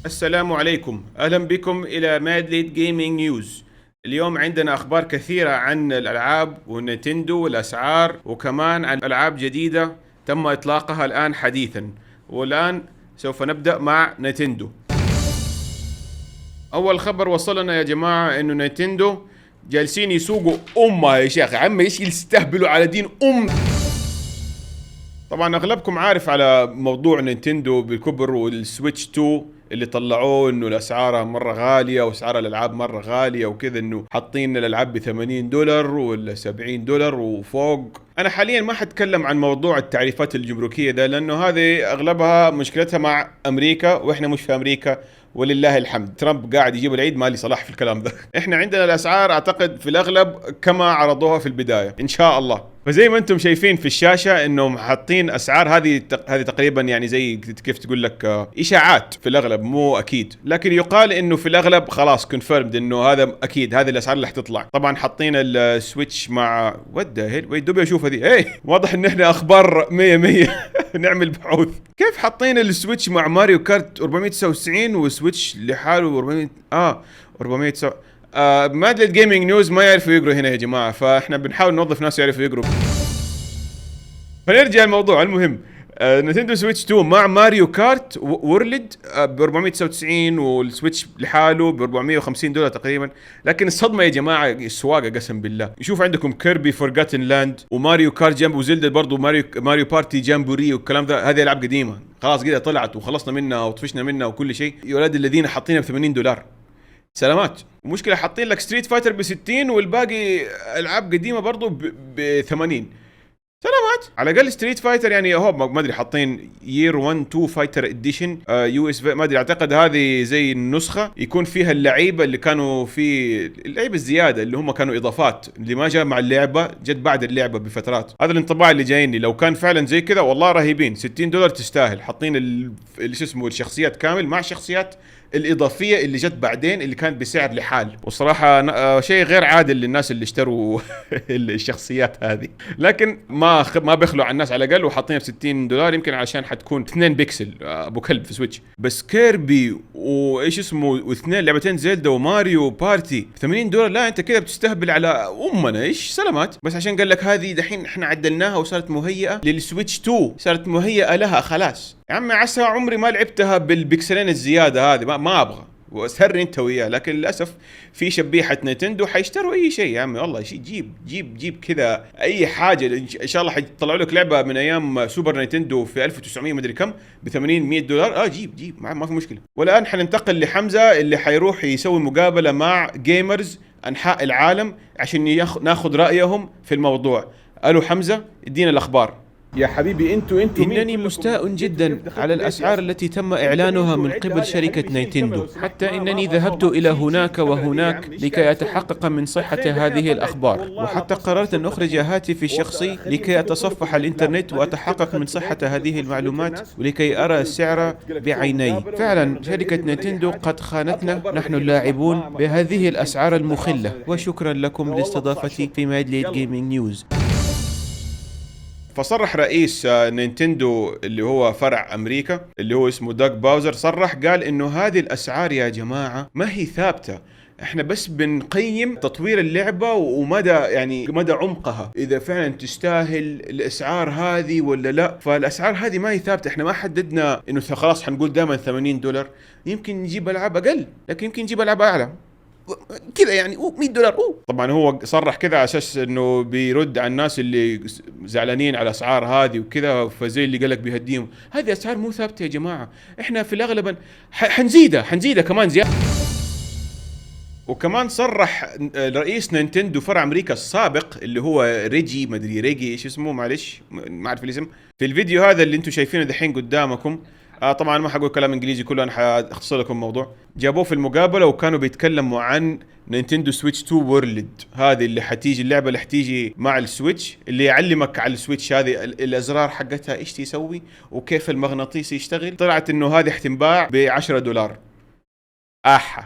السلام عليكم، أهلا بكم إلى مادليت جيمنج نيوز. اليوم عندنا أخبار كثيرة عن الألعاب ونينتندو والأسعار، وكمان عن ألعاب جديدة تم إطلاقها الآن حديثا. والآن سوف نبدأ مع نينتندو. أول خبر وصلنا يا جماعة إنه نينتندو جالسين يسوقوا أمها يا شيخ، عم إيش يستهبلوا على دين طبعا اغلبكم عارف على موضوع نينتندو بالكبر والسويتش 2 اللي طلعوه انه الاسعار مره غاليه واسعار الالعاب مره غاليه وكذا، انه حاطين الالعاب ب $80 ولا $70 وفوق. انا حاليا ما حتكلم عن موضوع التعريفات الجمركيه ده، لانه هذه اغلبها مشكلتها مع امريكا، واحنا مش في امريكا ولله الحمد. ترامب قاعد يجيب العيد، مالي صلاح في الكلام ده. احنا عندنا الاسعار اعتقد في الاغلب كما عرضوها في البدايه ان شاء الله. فزي ما انتم شايفين في الشاشه انهم حاطين اسعار هذه تقريبا يعني زي كيف تقول لك اشاعات في الاغلب، مو اكيد، لكن يقال انه في الاغلب خلاص كونفيرمد انه هذا اكيد، هذه الاسعار اللي حتطلع. طبعا حاطين السويتش مع دوبي اشوف هذه واضح ان احنا اخبار 100 نعمل بحوث. كيف حاطين السويتش مع ماريو كارت 499 وسويتش لحاله 400 مادلت جيمنج نيوز ما يعرفوا يقروا هنا يا جماعه، فاحنا بنحاول نوظف ناس يعرفوا يقروا. فنرجع الموضوع المهم. نينتندو سويتش 2 مع ماريو كارت وورلد ب 499 والسويتش لحاله ب $450 تقريبا. لكن الصدمه يا جماعه السواقه قسم بالله. يشوف عندكم كيربي فورغاتن لاند وماريو كارت جنب وزلدا برضو ماريو بارتي جامبوري والكلام ده، هذه العاب قديمه خلاص كده طلعت وخلصنا منها وطفشنا منها وكل شيء. يا ولاد الذين حاطينها ب $80. سلامات. مشكلة حاطين لك ستريت فايتر ب 60 والباقي العاب قديمه برضو ب 80. سلامات. على الاقل ستريت فايتر يعني هو ما ادري حاطين يير 1 2 فايتر اديشن يو اس ما ادري، اعتقد هذه زي النسخه يكون فيها اللعيبه اللي كانوا في اللعيبه الزياده اللي هم كانوا اضافات اللي ما جاء مع اللعبه، جت بعد اللعبه بفترات. هذا الانطباع اللي جايني. لو كان فعلا زي كذا والله رهيبين. $60 تستاهل. حاطين اللي شو اسمه الشخصيات كامل مع الشخصيات الإضافية اللي جت بعدين اللي كانت بسعر لحال. والصراحة شيء غير عادل للناس اللي اشتروا الشخصيات هذه. لكن ما بيخلوا على الناس على الأقل وحاطينها ب $60، يمكن عشان حتكون 2 بيكسل أبو كلب في سويتش. بس كيربي وإيش اسمه واثنين لعبتين زيلدا وماريو بارتي $80، لا أنت كذا بتستهبل على أمنا. إيش سلامات. بس عشان قال لك هذه دحين إحنا عدلناها وصارت مهيئة للسويتش 2، صارت مهيئة لها خلاص. يا عمي عسى عمري ما لعبتها بالبكسلين الزياده هذه، ما ابغى واسهرني انت وياه. لكن للاسف في شبيحه نينتندو حيشتروا اي شيء. يا عمي والله شيء جيب كذا اي حاجه. ان شاء الله حيطلعوا لك لعبه من ايام سوبر نينتندو في 1900 مدري كم ب $80-100. جيب ما في مشكله. والان حننتقل لحمزه اللي حيروح يسوي مقابله مع جيمرز انحاء العالم عشان ناخذ رايهم في الموضوع. الو حمزه، ادينا الاخبار. يا حبيبي انتوا إنني مستاء جدا على الأسعار التي تم إعلانها من قبل شركة نينتندو، حتى إنني ذهبت إلى هناك وهناك لكي أتحقق من صحة هذه الأخبار، وحتى قررت أن أخرج هاتفي الشخصي لكي أتصفح الإنترنت وأتحقق من صحة هذه المعلومات ولكي أرى السعر بعيني. فعلا شركة نينتندو قد خانتنا نحن اللاعبون بهذه الأسعار المخلة، وشكرا لكم لاستضافتي في مادليت جيمنج نيوز. فصرح رئيس نينتندو اللي هو فرع امريكا اللي هو اسمه داغ باوزر، صرح قال انه هذه الاسعار يا جماعه ما هي ثابته، احنا بس بنقيم تطوير اللعبه مدى عمقها، اذا فعلا تستاهل الاسعار هذه ولا لا. فالاسعار هذه ما هي ثابته، احنا ما حددنا انه خلاص حنقول دائما $80. يمكن نجيب العاب اقل، لكن يمكن نجيب العاب اعلى كذا يعني $100. طبعا هو صرح كذا على اساس انه بيرد على الناس اللي زعلانين على الاسعار هذه وكذا، فزي اللي قالك بيهديهم. هذه اسعار مو ثابته يا جماعه، احنا في الاغلب حنزيدها كمان زياده. وكمان صرح رئيس نينتندو فرع امريكا السابق اللي هو ريجي ايش اسمه، معلش ما اعرف الاسم، في الفيديو هذا اللي انتم شايفينه دحين قدامكم. طبعا ما حقول كلام انجليزي كله، انا حاختصر لكم الموضوع. جابوه في المقابله وكانوا بيتكلموا عن نينتندو سويتش 2 وورلد، هذه اللي حتيجي اللعبه اللي حتيجي مع السويتش، اللي يعلمك على السويتش هذه الازرار حقتها ايش تسوي وكيف المغناطيس يشتغل. طلعت انه هذه حتنباع $10.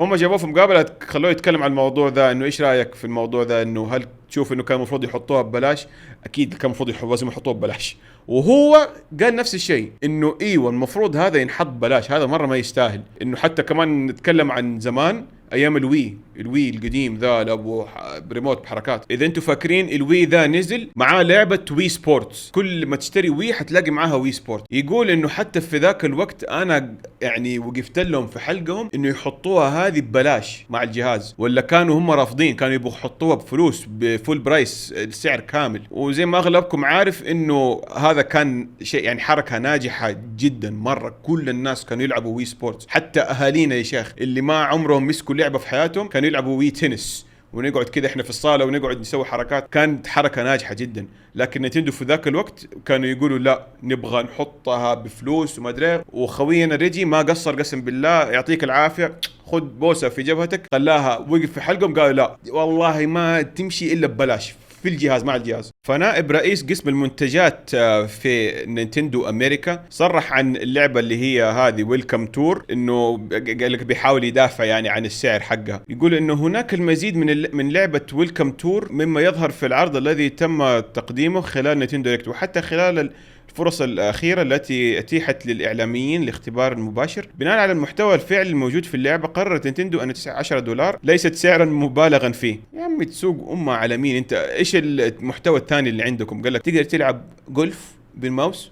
هم جابوه في مقابله خلوه يتكلم عن الموضوع ذا، انه ايش رايك في الموضوع ذا، انه هل تشوف انه كان المفروض يحطوها ببلاش؟ اكيد كان المفروض لازم يحطوها ببلاش، وهو قال نفس الشيء انه ايوه المفروض هذا ينحط بلاش، هذا مره ما يستاهل. انه حتى كمان نتكلم عن زمان ايام الوي القديم ذا ابو بريموت بحركات. اذا انتم فاكرين الوي ذا نزل معاه لعبه وي سبورتس، كل ما تشتري وي حتلاقي معاها وي سبورت. يقول انه حتى في ذاك الوقت انا يعني وقفت لهم في حلقهم انه يحطوها هذه ببلاش مع الجهاز، ولا كانوا هم رافضين، كانوا يبغوا يحطوها بفلوس بفول برايس السعر كامل. وزي ما اغلبكم عارف انه هذا كان شيء يعني حركه ناجحه جدا مره، كل الناس كانوا يلعبوا وي سبورتس، حتى اهالينا يا شيخ اللي ما عمرهم مسكوا لعبه في حياتهم كانوا يلعبوا وي تنس، ونقعد كذا احنا في الصاله ونقعد نسوي حركات. كانت حركه ناجحه جدا. لكن نينتندو في ذاك الوقت كانوا يقولوا لا نبغى نحطها بفلوس وما ادري. وخوينا ريجي ما قصر، قسم بالله يعطيك العافيه، خد بوسه في جبهتك، خلاها وقف في حلقهم قالوا لا والله ما تمشي الا ببلاش في الجهاز مع الجهاز. فنائب رئيس قسم المنتجات في نينتندو امريكا صرح عن اللعبه اللي هي هذه ويلكم تور انه قال لك بيحاول يدافع يعني عن السعر حقها. يقول انه هناك المزيد من لعبه ويلكم تور مما يظهر في العرض الذي تم تقديمه خلال نينتندو دايركت، وحتى خلال الفرص الأخيرة التي أتيحت للإعلاميين لاختبار مباشر. بناء على المحتوى الفعلي الموجود في اللعبة قررت نينتندو أن $10 ليست سعرا مبالغا فيه. يا عمي تسوق أمة على مين أنت؟ إيش المحتوى الثاني اللي عندكم؟ قال لك تقدر تلعب جولف بالماوس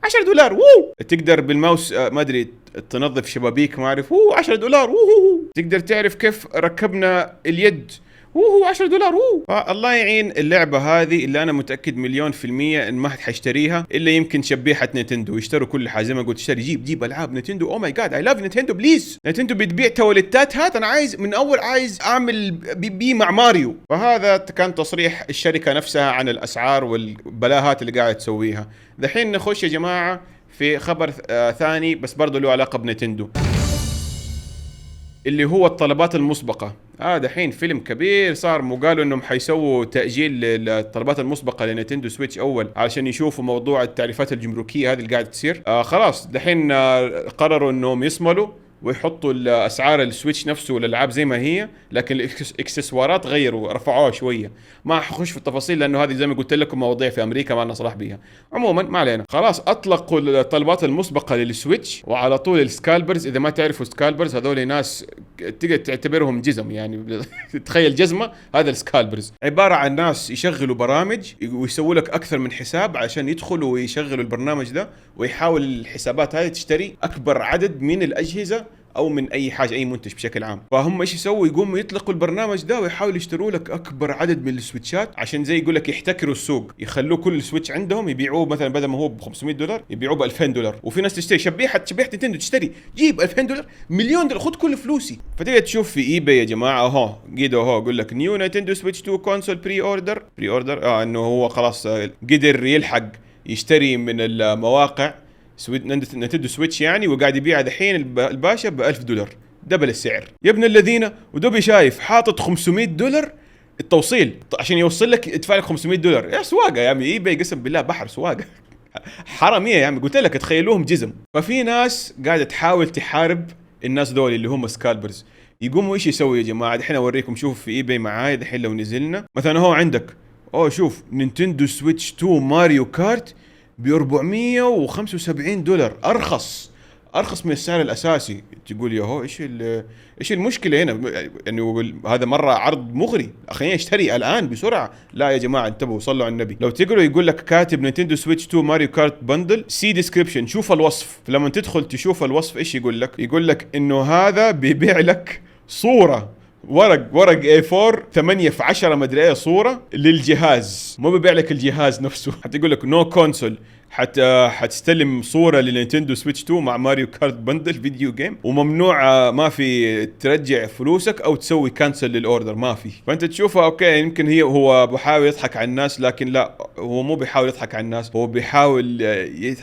$10 ووو. تقدر بالماوس ما أدري تنظف شبابيك ما أعرف $10 ووو. تقدر تعرف كيف ركبنا اليد وهو $10 فالله يعين اللعبة هذه اللي أنا متأكد 100% إن ما حد حيشتريها إلا يمكن شبيحة نينتندو. يشتروا كل حاجة زي ما قلت، تشتري جيب ألعاب نينتندو. أو ماي جاد أي لاف نينتندو بليز. نينتندو بتبيع توليتات، هات أنا عايز من أول عايز أعمل بي مع ماريو. فهذا كان تصريح الشركة نفسها عن الأسعار والبلاهات اللي قاعدة تسويها. دحين نخش يا جماعة في خبر ثاني بس برضه له علاقة بنينتندو، اللي هو الطلبات المسبقة. دحين فيلم كبير صار، قالوا انهم حيسووا تأجيل للطلبات المسبقة لنينتندو سويتش اول علشان يشوفوا موضوع التعريفات الجمركية هذه اللي قاعدة تصير. خلاص دحين قرروا انهم يصملوا ويحطوا الاسعار السويتش نفسه والالعاب زي ما هي، لكن الاكسسوارات غيروا رفعوها شويه. ما حخش في التفاصيل لانه هذه زي ما قلت لكم مواضيع في امريكا ما لنا صلاح بيها. عموما ما علينا. خلاص اطلقوا الطلبات المسبقه للسويتش، وعلى طول السكالبرز. اذا ما تعرفوا سكالبرز هذول ناس تقدر تعتبرهم جزم يعني تخيل جزمه، هذا السكالبرز عباره عن ناس يشغلوا برامج ويسووا لك اكثر من حساب عشان يدخلوا ويشغلوا البرنامج ده، ويحاول الحسابات هذه تشتري اكبر عدد من الاجهزه او من اي حاجه اي منتج بشكل عام. فهم ايش يسووا؟ يقوموا يطلقوا البرنامج ده ويحاولوا يشتروا لك اكبر عدد من السويتشات عشان زي يقول لك يحتكروا السوق، يخلوه كل سويتش عندهم يبيعوه مثلا بدل ما هو ب $500 يبيعوه ب $2000. وفي ناس تشتري شبيحه نينتندو تشتري جيب $2000 $1,000,000 خذ كل فلوسي. فتقدر تشوف في اي باي يا جماعه اهو قيدوا اهو يقول لك نيو نينتندو سويتش 2 كونسول بري اوردر انه هو خلاص قدر يلحق يشتري من المواقع نينتندو سويتش يعني، وقاعد يبيع دحين الباشا $1,000 دبل السعر. يا ابن الذين ودوبي شايف حاطط $500 التوصيل عشان يوصل لك يدفع لك $500. يا سواقه يا عمي، اي باي قسم بالله بحر سواقه حراميه يا عمي. قلت لك تخيلوهم جزم. ففي ناس قاعده تحاول تحارب الناس دول اللي هم سكالبرز. يقوموا ايش يسوي يا جماعه؟ دحين اوريكم. شوف في اي باي معاي دحين لو نزلنا مثلا هو عندك شوف نينتندو سويتش 2 ماريو كارت $475 ارخص من السعر الاساسي. تقول يا هو ايش المشكله هنا؟ يعني هذا مره عرض مغري، خليني اشتري الان بسرعه. لا يا جماعه انتبهوا صلوا على النبي. لو تقروا يقول لك كاتب نينتندو سويتش 2 ماريو كارت بندل سي ديسكريبشن، شوف الوصف. فلما تدخل تشوف الوصف ايش يقول لك؟ يقول لك انه هذا بيبيع لك صوره ورق A4 8 في 10 مدري ايه صوره للجهاز، مو بيبيع لك الجهاز نفسه. حتى يقول لك نو كونسول، حتستلم صوره للنينتندو سويتش 2 مع ماريو كارت بندل فيديو جيم، وممنوع ما في ترجع فلوسك او تسوي كانسل للاوردر، ما في. فانت تشوفها اوكي يمكن هو بيحاول يضحك على الناس، لكن لا هو مو بيحاول يضحك على الناس، هو بيحاول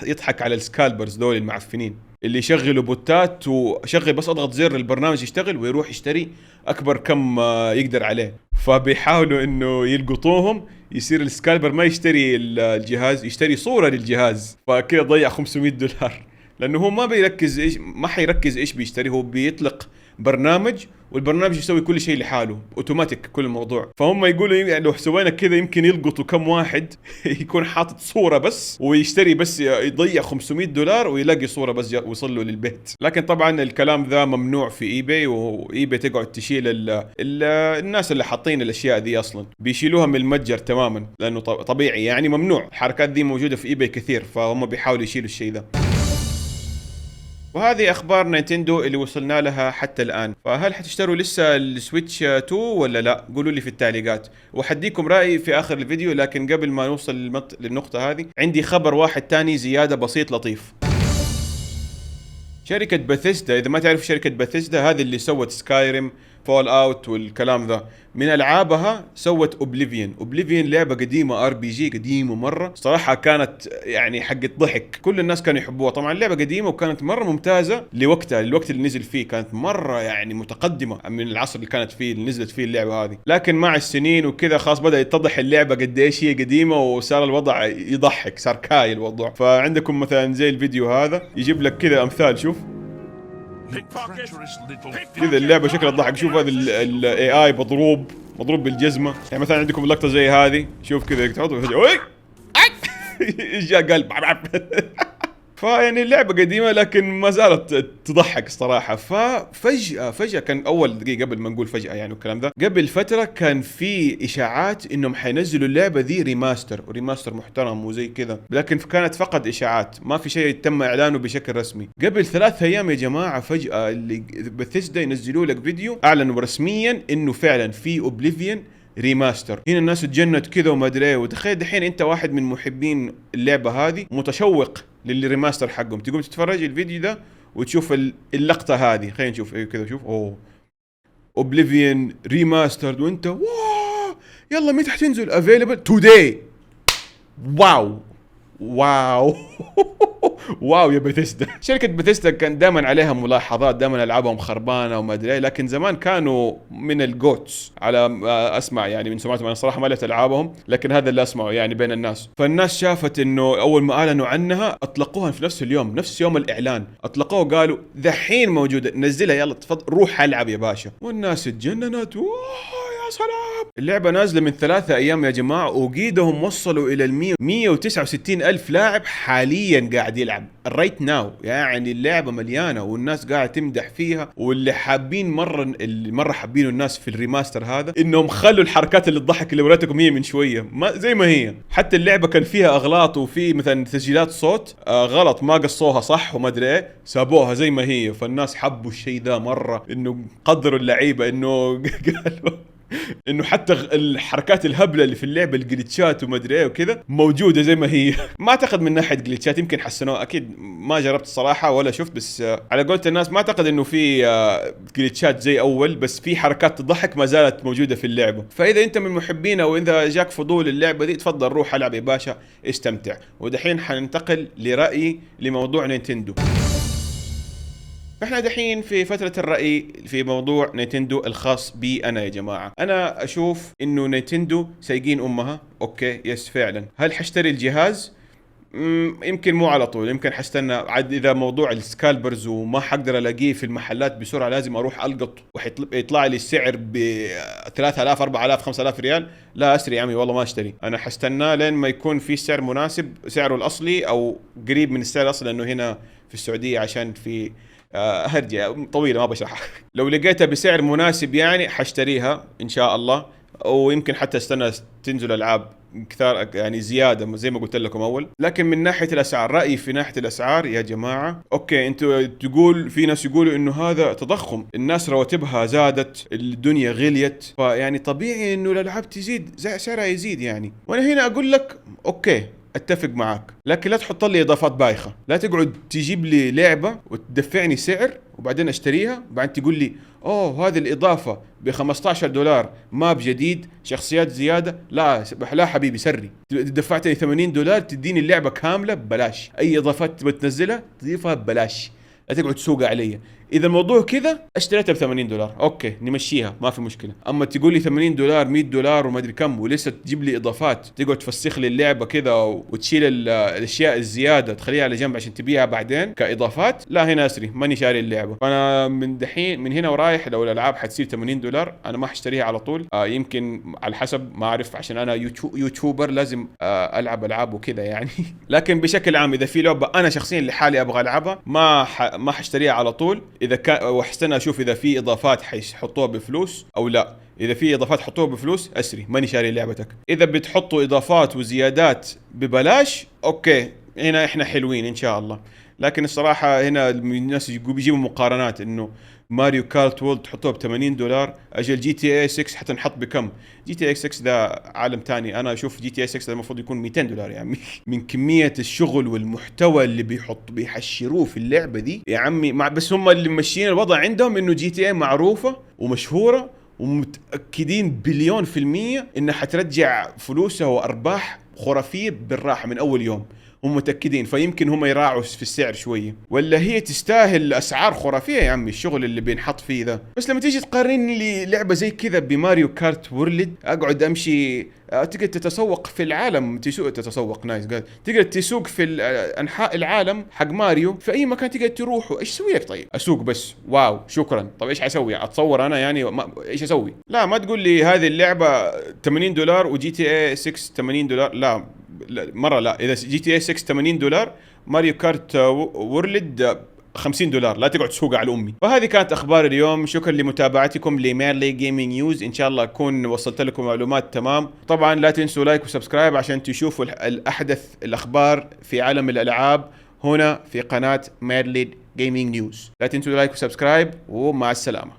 يضحك على السكالبرز دول المعفنين اللي يشغلوا بوتات وشغل بس اضغط زر البرنامج يشتغل ويروح يشتري اكبر كم يقدر عليه. فبيحاولوا انه يلقطوهم، يصير السكالبر ما يشتري الجهاز، يشتري صورة للجهاز. فكده ضيع $500 لانه هو ما بيركز ما حيركز ايش بيشتري، هو بيطلق برنامج، والبرنامج يسوي كل شيء لحاله اوتوماتيك كل الموضوع. فهم يقولوا يعني لو سوينا كذا يمكن يلقطوا كم واحد يكون حاطط صورة بس ويشتري بس يضيع $500 ويلاقي صورة بس ويوصل له للبيت. لكن طبعا الكلام ذا ممنوع في ايباي، وايباي تقعد تشيل الناس اللي حاطين الاشياء ذي اصلا بيشيلوها من المتجر تماما، لانه طبيعي يعني ممنوع. الحركات ذي موجودة في ايباي كثير، فهم بيحاولوا يشيلوا الشيء ذا. وهذه اخبار نينتندو اللي وصلنا لها حتى الان. فهل حتشتروا لسه السويتش 2 ولا لا؟ قولوا لي في التعليقات وحديكم رايي في اخر الفيديو. لكن قبل ما نوصل للنقطه هذه عندي خبر واحد تاني زياده بسيط لطيف. شركة باثيسدا، إذا ما تعرف شركة باثيسدا هذه اللي سوت سكايريم، فول اوت والكلام ذا، من ألعابها سوت اوبليفيون. اوبليفيون لعبة قديمة RPG قديمة مرة، صراحة كانت يعني حقت ضحك، كل الناس كانوا يحبوها. طبعا اللعبة قديمة وكانت مرة ممتازة لوقتها، الوقت اللي نزل فيه كانت مرة يعني متقدمة من العصر اللي كانت فيه اللي نزلت فيه اللعبة هذه. لكن مع السنين وكذا خلاص بدأ يتضح اللعبة قد ايش هي قديمة، وصار الوضع يضحك، صار كاي الوضع. فعندكم مثلا زي الفيديو هذا يجيب لك كذا أمثال، شوف كذا اللعبه شكلها تضحك. شوف هذا الاي اي مضروب بالجزمه. يعني مثلا عندكم لقطه زي هذه، شوف كذا تحط ايش جاء قلب فيعني اللعبة قديمة لكن ما زالت تضحك الصراحة. فجأة كان أول دقيقة قبل ما نقول فجأة يعني والكلام ذا، قبل فترة كان في إشاعات إنهم حينزلوا اللعبة ذي ريماستر محترم وزي كذا، لكن كانت فقط إشاعات، ما في شيء تم إعلانه بشكل رسمي. قبل 3 أيام يا جماعة فجأة اللي باثيسدا ينزلوا لك فيديو أعلنوا رسميا إنه فعلا في اوبليفيون ريماستر. هنا الناس تجنت كذا وما ادري ايه. وتخيل دحين انت واحد من محبين اللعبه هذه متشوق للريماستر حقهم، تقوم تتفرج الفيديو ده وتشوف اللقطه هذه. خلينا نشوف كذا، شوف اوبليفيون ريماسترد، وانت واو يلا متى حتنزل؟ افيلبل توداي. واو واو يا باثيسدا. شركة باثيسدا كان دائما عليها ملاحظات، دائما العابهم خربانة وما ادري، لكن زمان كانوا من الجوتس على اسمع يعني من سمعتهم. انا صراحة ما لعبت العابهم، لكن هذا اللي اسمعه يعني بين الناس. فالناس شافت انه اول ما اعلنوا عنها اطلقوها في نفس يوم الاعلان، اطلقوها قالوا دحين موجودة، نزلها يلا تفضل روح العب يا باشا. والناس اتجننت، يا سلام. اللعبة نازلة من 3 أيام يا جماعة، وقيدهم وصلوا إلى 169 ألف لاعب حاليا قاعد يلعب رايت ناو. يعني اللعبة مليانة والناس قاعد تمدح فيها. واللي حابين مرة حابينه الناس في الريماستر هذا إنهم خلوا الحركات اللي تضحك اللي وريتكم هي من شوية ما زي ما هي. حتى اللعبة كان فيها أغلاط، وفي مثلا تسجيلات صوت غلط ما قصوها صح وما أدري إيه، سابوها زي ما هي. فالناس حبوا الشيء ده مرة، إنه قدروا اللعيبة، إنه قالوا انه حتى الحركات الهبله اللي في اللعبه الجليتشات وما ادري ايه وكذا موجوده زي ما هي. ما اعتقد من ناحيه جليتشات، يمكن حسنوها، اكيد ما جربت الصراحه ولا شفت، بس على قولة الناس ما اعتقد انه في جليتشات زي اول، بس في حركات تضحك ما زالت موجوده في اللعبه. فاذا انت من محبينها واذا جاك فضول اللعبه دي، تفضل روح العب يا باشا، استمتع. ودحين حننتقل لرايي لموضوع نينتندو. فاحنا دحين في فترة الرأي في موضوع نينتندو الخاص بي أنا يا جماعة. أنا أشوف إنه نينتندو سايقين أمها. أوكي يس فعلا. هل حشتري الجهاز؟ يمكن مو على طول، يمكن حستنى عاد إذا موضوع السكالبرز وما حقدر ألاقيه في المحلات بسرعة، لازم أروح ألقط ويطلع لي السعر ب 3000 4000 5000 ريال، لا أسري يا عمي والله ما أشتري. أنا حستنى لين ما يكون في سعر مناسب، سعره الأصلي أو قريب من السعر الأصلي، لأنه هنا في السعودية عشان في هرجة طويلة ما بشرحها. لو لقيتها بسعر مناسب يعني حشتريها إن شاء الله. ويمكن حتى استنى تنزل ألعاب كثار يعني زيادة زي ما قلت لكم أول. لكن من ناحية الأسعار، رأيي في ناحية الأسعار يا جماعة، أوكي أنتوا تقول في ناس يقولوا إنه هذا تضخم، الناس رواتبها زادت، الدنيا غليت، فيعني طبيعي إنه الألعاب تزيد سعرها يزيد يعني. وأنا هنا أقول لك أوكي اتفق معاك، لكن لا تحط لي اضافات بايخه. لا تقعد تجيب لي لعبه وتدفعني سعر وبعدين اشتريها وبعدين تقول لي اوه هذه الاضافه ب $15 ماب جديد شخصيات زياده. لا حبيبي سري، دفعتني $80 تديني اللعبه كامله ببلاش. اي اضافات تبغى تنزلها تضيفها ببلاش، لا تقعد تسوق علي. اذا الموضوع كذا اشتريتها ب $80 اوكي نمشيها ما في مشكله. اما تقول لي $80 $100 وما ادري كم ولسه تجيب لي اضافات تقعد تفسخ لي اللعبه كذا وتشيل الاشياء الزياده تخليها على جنب عشان تبيعها بعدين كاضافات، لا هنا اسري ماني شاري اللعبه. فانا من دحين من هنا ورايح لو الالعاب حتصير $80 انا ما حشتريها على طول. يمكن على حسب ما اعرف عشان انا يوتيوبر لازم العب العاب وكذا يعني لكن بشكل عام اذا في لعبه انا شخصيا لحالي ابغى العبها ما حشتريها على طول. اذا كان واحستنى اشوف اذا في اضافات حيحطوها بفلوس او لا. اذا في اضافات حطوها بفلوس اسري ماني شاري لعبتك. اذا بتحطوا اضافات وزيادات ببلاش اوكي هنا احنا حلوين ان شاء الله. لكن الصراحه هنا الناس بيجيبوا مقارنات انه ماريو كارت وورلد تحطوه ب$80 اجل جي تي اي 6 حتنحط بكم؟ جي تي اي 6 ده عالم تاني. انا اشوف جي تي اي 6 ده المفروض يكون $200 يا عمي من كميه الشغل والمحتوى اللي بيحشروه في اللعبه دي يا عمي. بس هم اللي ماشيين الوضع عندهم انه جي تي اي معروفه ومشهوره ومتاكدين 1,000,000% انها حترجع فلوسها وارباح خرافيه بالراحه من اول يوم. هم متأكدين فيمكن هم يراعوا في السعر شوية ولا هي تستاهل أسعار خرافية يا عمي الشغل اللي بينحط فيه ذا. بس لما تيجي تقارن لي لعبة زي كذا بماريو كارت وورلد أقعد أمشي تقدر تتسوق في العالم تتسوق نايس قال تقدر تسوق في أنحاء العالم حق ماريو في أي مكان تقدر تروح. إيش أسوي لك طيب؟ أسوق بس واو شكرا. طب إيش حسوي؟ أتصور أنا يعني إيش أسوي؟ لا ما تقول لي هذه اللعبة $80 وجي تي اي 6 $80 لا مرة لا. إذا جي تي اي 6 $80 ماريو كارت وورلد $50 لا تقعد تسوق على أمي. وهذه كانت أخبار اليوم. شكرا لمتابعتكم لميرلي جيمنج نيوز. إن شاء الله أكون وصلت لكم معلومات تمام. طبعا لا تنسوا لايك وسبسكرايب عشان تشوفوا الأحدث الأخبار في عالم الألعاب هنا في قناة ميرلي جيمنج نيوز. لا تنسوا لايك وسبسكرايب ومع السلامة.